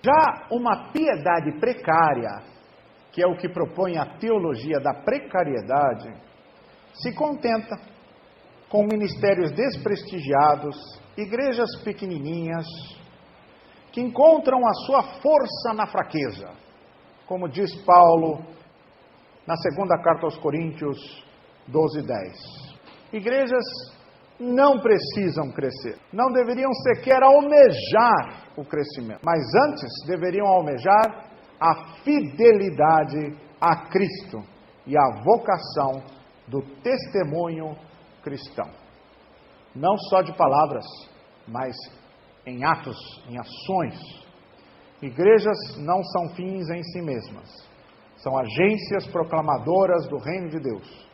Já uma piedade precária, que é o que propõe a teologia da precariedade, se contenta com ministérios desprestigiados, igrejas pequenininhas, que encontram a sua força na fraqueza, como diz Paulo na segunda carta aos Coríntios 12:10. Igrejas não precisam crescer, não deveriam sequer almejar o crescimento, mas antes deveriam almejar a fidelidade a Cristo e a vocação do testemunho cristão. Não só de palavras, mas em atos, em ações. Igrejas não são fins em si mesmas, são agências proclamadoras do reino de Deus.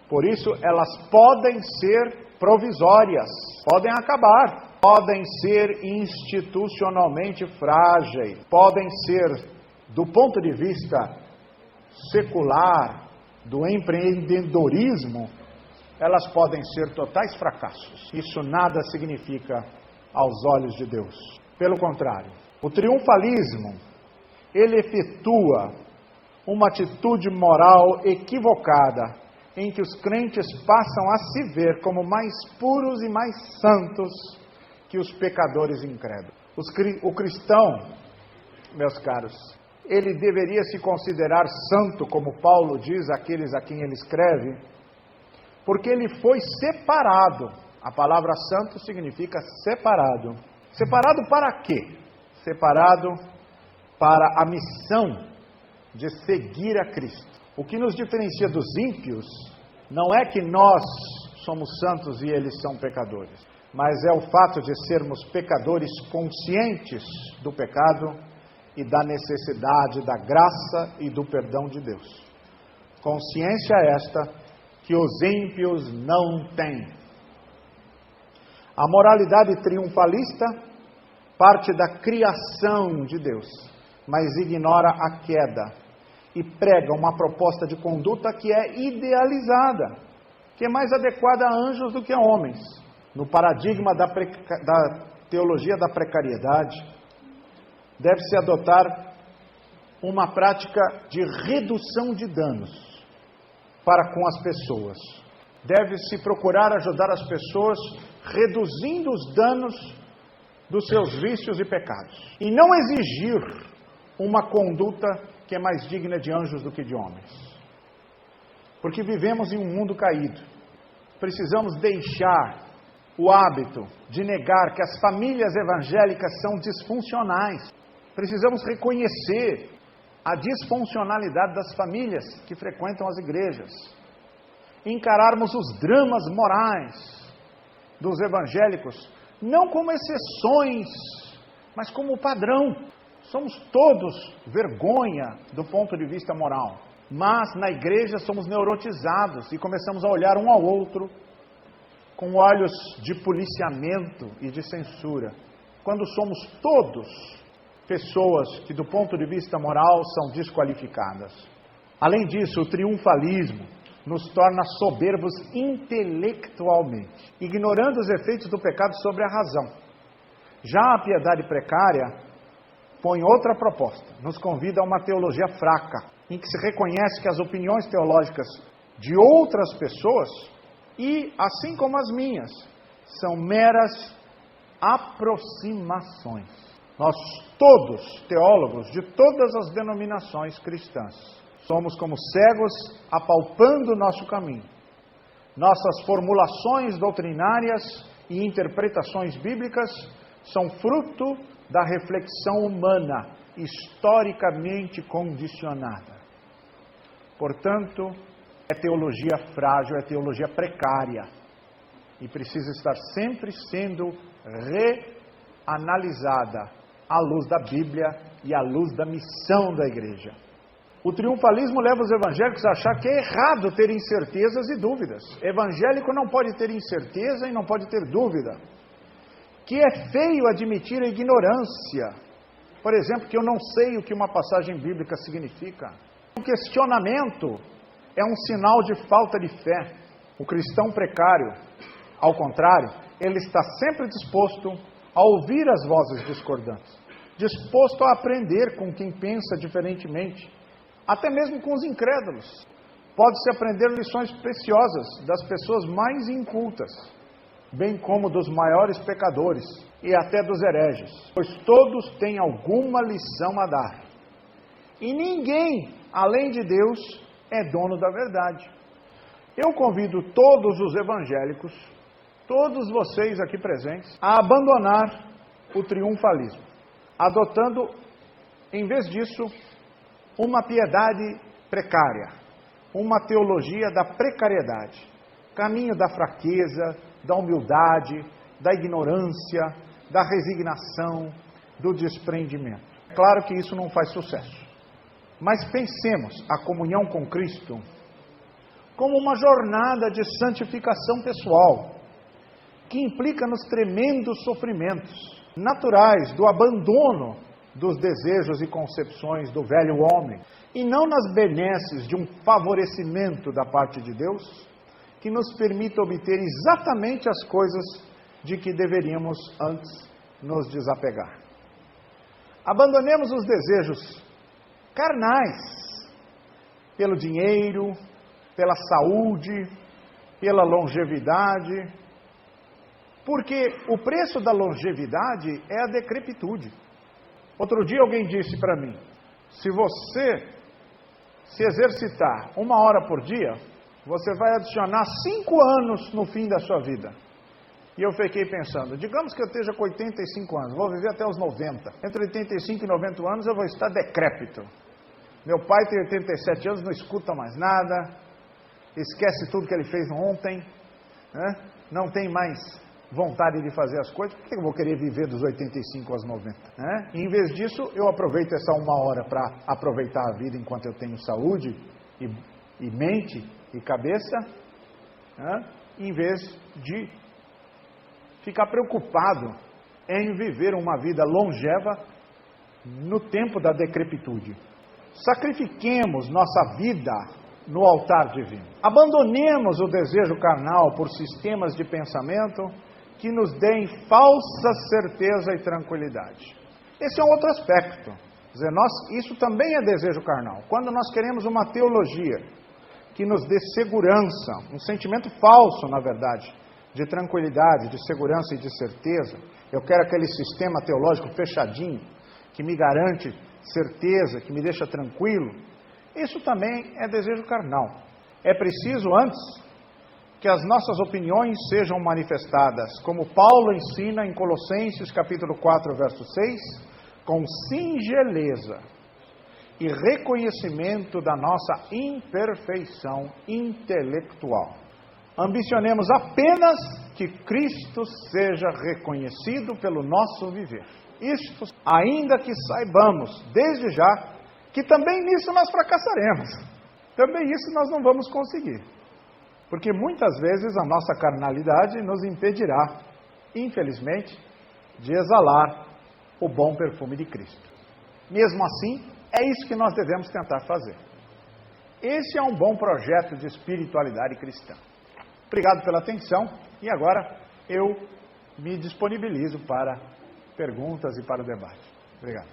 Por isso, elas podem ser provisórias, podem acabar, podem ser institucionalmente frágeis, podem ser, do ponto de vista secular, do empreendedorismo, elas podem ser totais fracassos. Isso nada significa aos olhos de Deus. Pelo contrário, o triunfalismo, ele efetua uma atitude moral equivocada, em que os crentes passam a se ver como mais puros e mais santos que os pecadores incrédulos. O cristão, meus caros, ele deveria se considerar santo, como Paulo diz àqueles a quem ele escreve, porque ele foi separado. A palavra santo significa separado. Separado para quê? Separado para a missão de seguir a Cristo. O que nos diferencia dos ímpios não é que nós somos santos e eles são pecadores, mas é o fato de sermos pecadores conscientes do pecado e da necessidade da graça e do perdão de Deus. Consciência esta que os ímpios não têm. A moralidade triunfalista parte da criação de Deus, mas ignora a queda e prega uma proposta de conduta que é idealizada, que é mais adequada a anjos do que a homens. No paradigma da teologia da precariedade, deve-se adotar uma prática de redução de danos para com as pessoas. Deve-se procurar ajudar as pessoas reduzindo os danos dos seus vícios e pecados. E não exigir uma conduta que é mais digna de anjos do que de homens. Porque vivemos em um mundo caído. Precisamos deixar o hábito de negar que as famílias evangélicas são disfuncionais. Precisamos reconhecer a disfuncionalidade das famílias que frequentam as igrejas. Encararmos os dramas morais dos evangélicos, não como exceções, mas como padrão. Somos todos vergonha do ponto de vista moral, mas na igreja somos neurotizados e começamos a olhar um ao outro com olhos de policiamento e de censura, quando somos todos pessoas que do ponto de vista moral são desqualificadas. Além disso, o triunfalismo nos torna soberbos intelectualmente, ignorando os efeitos do pecado sobre a razão. Já a piedade precária põe outra proposta, nos convida a uma teologia fraca, em que se reconhece que as opiniões teológicas de outras pessoas, e assim como as minhas, são meras aproximações. Nós todos, teólogos de todas as denominações cristãs, somos como cegos apalpando o nosso caminho. Nossas formulações doutrinárias e interpretações bíblicas são fruto da reflexão humana, historicamente condicionada. Portanto, é teologia frágil, é teologia precária, e precisa estar sempre sendo reanalisada à luz da Bíblia e à luz da missão da igreja. O triunfalismo leva os evangélicos a achar que é errado ter incertezas e dúvidas. Evangélico não pode ter incerteza e não pode ter dúvida. Que é feio admitir a ignorância. Por exemplo, que eu não sei o que uma passagem bíblica significa. O questionamento é um sinal de falta de fé. O cristão precário, ao contrário, ele está sempre disposto a ouvir as vozes discordantes. disposto a aprender com quem pensa diferentemente, até mesmo com os incrédulos. Pode-se aprender lições preciosas das pessoas mais incultas, bem como dos maiores pecadores e até dos hereges, pois todos têm alguma lição a dar. E ninguém, além de Deus, é dono da verdade. Eu convido todos os evangélicos, todos vocês aqui presentes, a abandonar o triunfalismo, adotando, em vez disso, uma piedade precária, uma teologia da precariedade, caminho da fraqueza, da humildade, da ignorância, da resignação, do desprendimento. Claro que isso não faz sucesso, mas pensemos a comunhão com Cristo como uma jornada de santificação pessoal, que implica nos tremendos sofrimentos naturais do abandono dos desejos e concepções do velho homem, e não nas benesses de um favorecimento da parte de Deus, que nos permita obter exatamente as coisas de que deveríamos antes nos desapegar. Abandonemos os desejos carnais, pelo dinheiro, pela saúde, pela longevidade, porque o preço da longevidade é a decrepitude. Outro dia alguém disse para mim, se você se exercitar 1 hora por dia, você vai adicionar 5 anos no fim da sua vida. E eu fiquei pensando, digamos que eu esteja com 85 anos, vou viver até os 90. Entre 85 e 90 anos eu vou estar decrépito. Meu pai tem 87 anos, não escuta mais nada, esquece tudo que ele fez ontem, né? Não tem mais vontade de fazer as coisas. Por que eu vou querer viver dos 85 aos 90? Né? E, em vez disso, eu aproveito essa 1 hora para aproveitar a vida enquanto eu tenho saúde e mente e cabeça, né? Em vez de ficar preocupado em viver uma vida longeva no tempo da decrepitude. Sacrifiquemos nossa vida no altar divino. Abandonemos o desejo carnal por sistemas de pensamento que nos deem falsa certeza e tranquilidade. Esse é um outro aspecto. Quer dizer, isso também é desejo carnal. Quando nós queremos uma teologia que nos dê segurança, um sentimento falso, na verdade, de tranquilidade, de segurança e de certeza, eu quero aquele sistema teológico fechadinho, que me garante certeza, que me deixa tranquilo, isso também é desejo carnal. É preciso, antes, que as nossas opiniões sejam manifestadas, como Paulo ensina em Colossenses capítulo 4, verso 6, com singeleza e reconhecimento da nossa imperfeição intelectual. Ambicionemos apenas que Cristo seja reconhecido pelo nosso viver. Isto, ainda que saibamos, desde já, que também nisso nós fracassaremos. Também isso nós não vamos conseguir. Porque muitas vezes a nossa carnalidade nos impedirá, infelizmente, de exalar o bom perfume de Cristo. Mesmo assim, é isso que nós devemos tentar fazer. Esse é um bom projeto de espiritualidade cristã. Obrigado pela atenção e agora eu me disponibilizo para perguntas e para o debate. Obrigado.